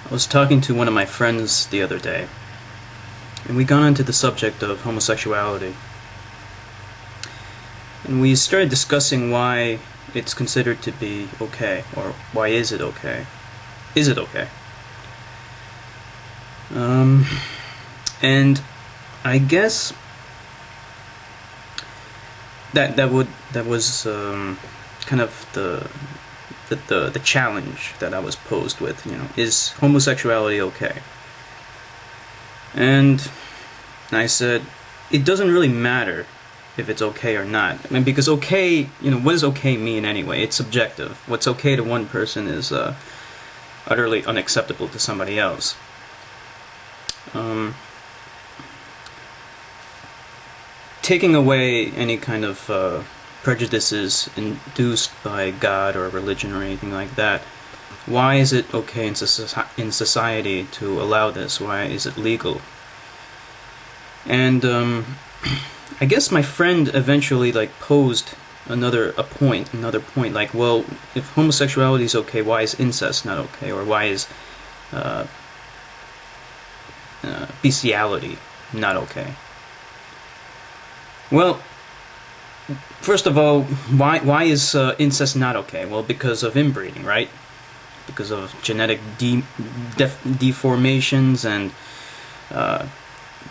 I was talking to one of my friends the other day, and we got onto the subject of homosexuality. And we started discussing why it's considered to be okay, or why is it okay? Is it okay? And I guess that was kind of the challenge that I was posed with. You know, is homosexuality okay? And I said it doesn't really matter if it's okay or not. I mean, because okay, you know, what does okay mean anyway? It's subjective. What's okay to one person is utterly unacceptable to somebody else. Taking away any kind of prejudices induced by God or religion or anything like that, why is it okay in society to allow this? Why is it legal? And I guess my friend eventually posed another point, like, well, if homosexuality is okay, why is incest not okay? Or why is bestiality not okay? Well, first of all, why is incest not okay? Well, because of inbreeding, right? Because of genetic deformations and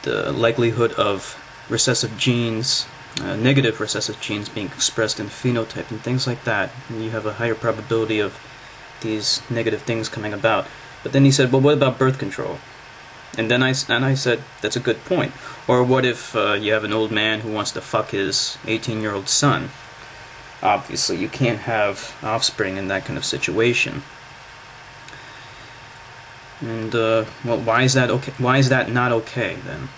the likelihood of recessive genes, negative recessive genes being expressed in phenotype and things like that. And you have a higher probability of these negative things coming about. But then he said, well, what about birth control? And then I said, that's a good point. Or what if you have an old man who wants to fuck his 18-year-old son? Obviously, you can't have offspring in that kind of situation. And, well, why is that okay? Why is that not okay, then?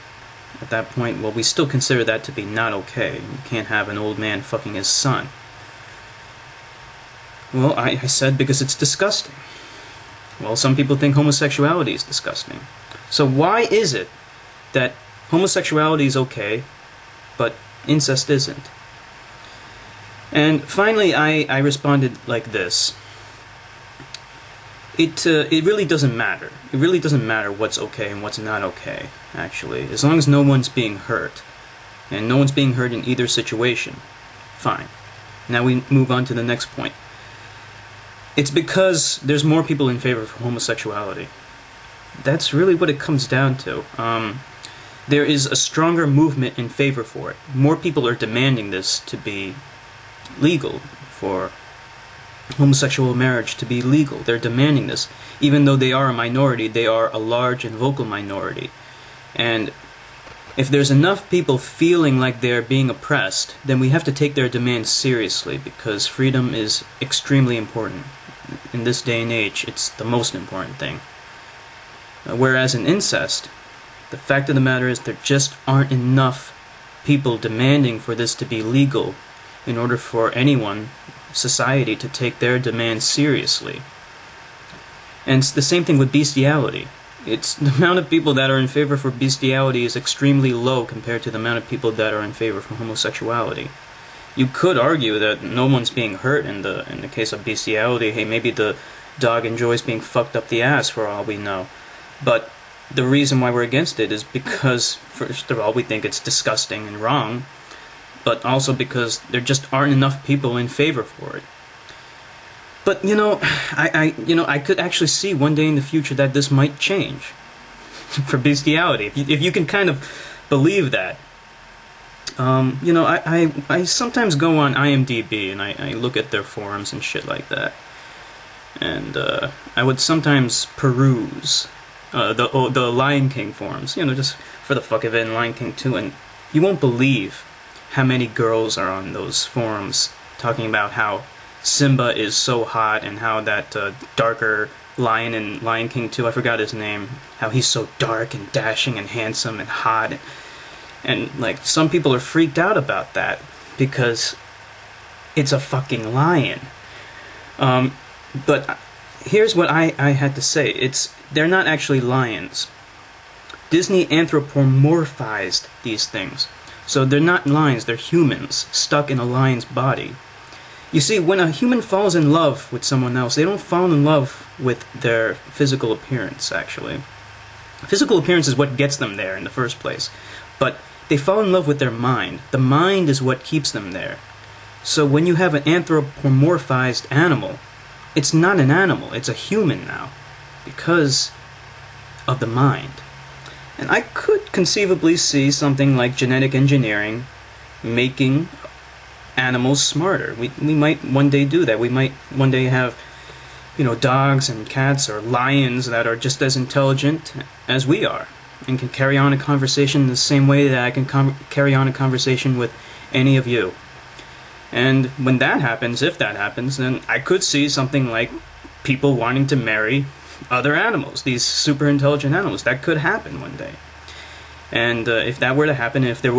At that point, well, we still consider that to be not okay. You can't have an old man fucking his son. Well, I said because it's disgusting. Well, some people think homosexuality is disgusting. So why is it that homosexuality is okay, but incest isn't? And finally, I responded like this. It really doesn't matter. It really doesn't matter what's okay and what's not okay, actually. As long as no one's being hurt. And no one's being hurt in either situation. Fine. Now we move on to the next point. It's because there's more people in favor of homosexuality. That's really what it comes down to. There is a stronger movement in favor for it. More people are demanding this to be legal, for homosexual marriage to be legal. They're demanding this. Even though they are a minority, they are a large and vocal minority. And if there's enough people feeling like they're being oppressed, then we have to take their demands seriously, because freedom is extremely important. In this day and age, it's the most important thing. Whereas in incest, the fact of the matter is there just aren't enough people demanding for this to be legal in order for anyone, society, to take their demands seriously. And it's the same thing with bestiality. It's the amount of people that are in favor for bestiality is extremely low compared to the amount of people that are in favor for homosexuality. You could argue that no one's being hurt in the case of bestiality. Hey, maybe the dog enjoys being fucked up the ass for all we know. But the reason why we're against it is because, first of all, we think it's disgusting and wrong, but also because there just aren't enough people in favor for it. But I could actually see one day in the future that this might change for bestiality. If you can kind of believe that. I sometimes go on IMDb and I look at their forums and shit like that. And I would sometimes peruse the Lion King forums, just for the fuck of it, and Lion King 2, and you won't believe how many girls are on those forums talking about how Simba is so hot, and how that darker lion in Lion King 2, I forgot his name, how he's so dark and dashing and handsome and hot. And some people are freaked out about that because it's a fucking lion. But here's what I had to say. They're not actually lions. Disney anthropomorphized these things. So they're not lions, they're humans stuck in a lion's body. You see, when a human falls in love with someone else, they don't fall in love with their physical appearance, actually. Physical appearance is what gets them there in the first place. But they fall in love with their mind. The mind is what keeps them there. So when you have an anthropomorphized animal, it's not an animal, it's a human now, because of the mind. And I could conceivably see something like genetic engineering making animals smarter. We might one day do that. We might one day have, dogs and cats or lions that are just as intelligent as we are and can carry on a conversation the same way that I can carry on a conversation with any of you. And when that happens, if that happens, then I could see something like people wanting to marry other animals, these super intelligent animals. That could happen one day. And if that were to happen, if there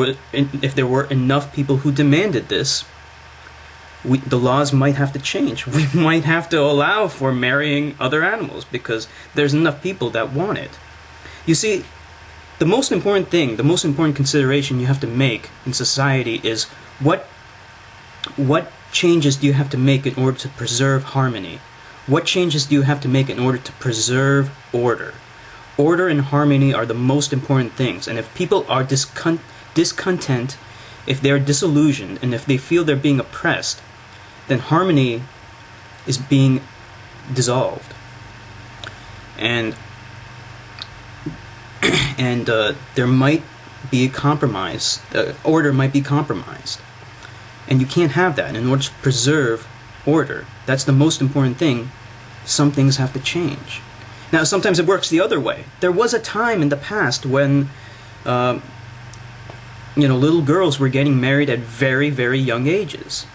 were enough people who demanded this, the laws might have to change. We might have to allow for marrying other animals because there's enough people that want it. You see, the most important thing, the most important consideration you have to make in society is what changes do you have to make in order to preserve harmony? What changes do you have to make in order to preserve order? Order and harmony are the most important things, and if people are discontent, if they're disillusioned, and if they feel they're being oppressed, then harmony is being dissolved. And there might be a compromise. Order might be compromised. And you can't have that. In order to preserve order, that's the most important thing, some things have to change. Now, sometimes it works the other way. There was a time in the past when, little girls were getting married at very, very young ages.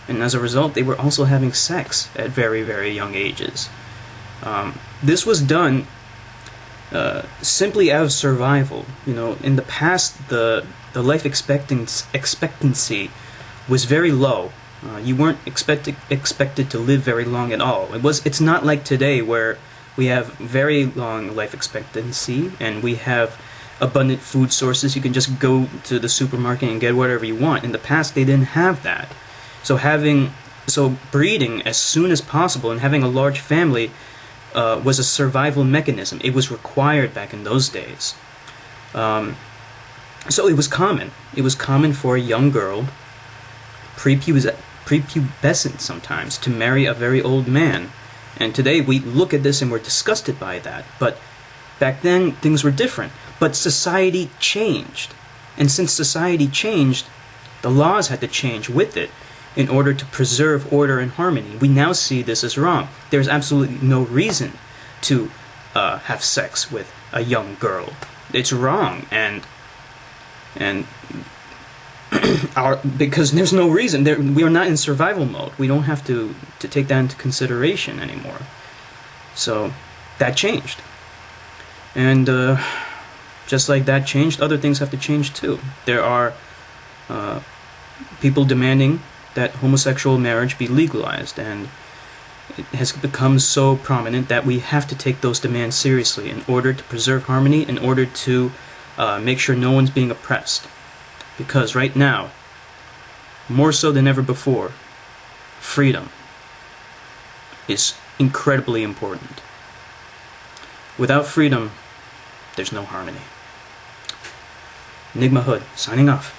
And as a result, they were also having sex at very, very young ages. This was done simply out of survival. In the past, the life expectancy was very low. You weren't expected to live very long at all. It's not like today where we have very long life expectancy and we have abundant food sources. You can just go to the supermarket and get whatever you want. In the past, they didn't have that. So breeding as soon as possible and having a large family was a survival mechanism. It was required back in those days. So it was common. It was common for a young girl, prepubescent sometimes, to marry a very old man. And today we look at this and we're disgusted by that. But back then things were different. But society changed. And since society changed, the laws had to change with it in order to preserve order and harmony. We now see this as wrong. There's absolutely no reason to have sex with a young girl. It's wrong, and because there's no reason. We are not in survival mode. We don't have to take that into consideration anymore. So that changed, and just like that changed, other things have to change too. There are people demanding that homosexual marriage be legalized, and it has become so prominent that we have to take those demands seriously in order to preserve harmony, in order to make sure no one's being oppressed. Because right now, more so than ever before, freedom is incredibly important. Without freedom, there's no harmony. Enigma Hood, signing off.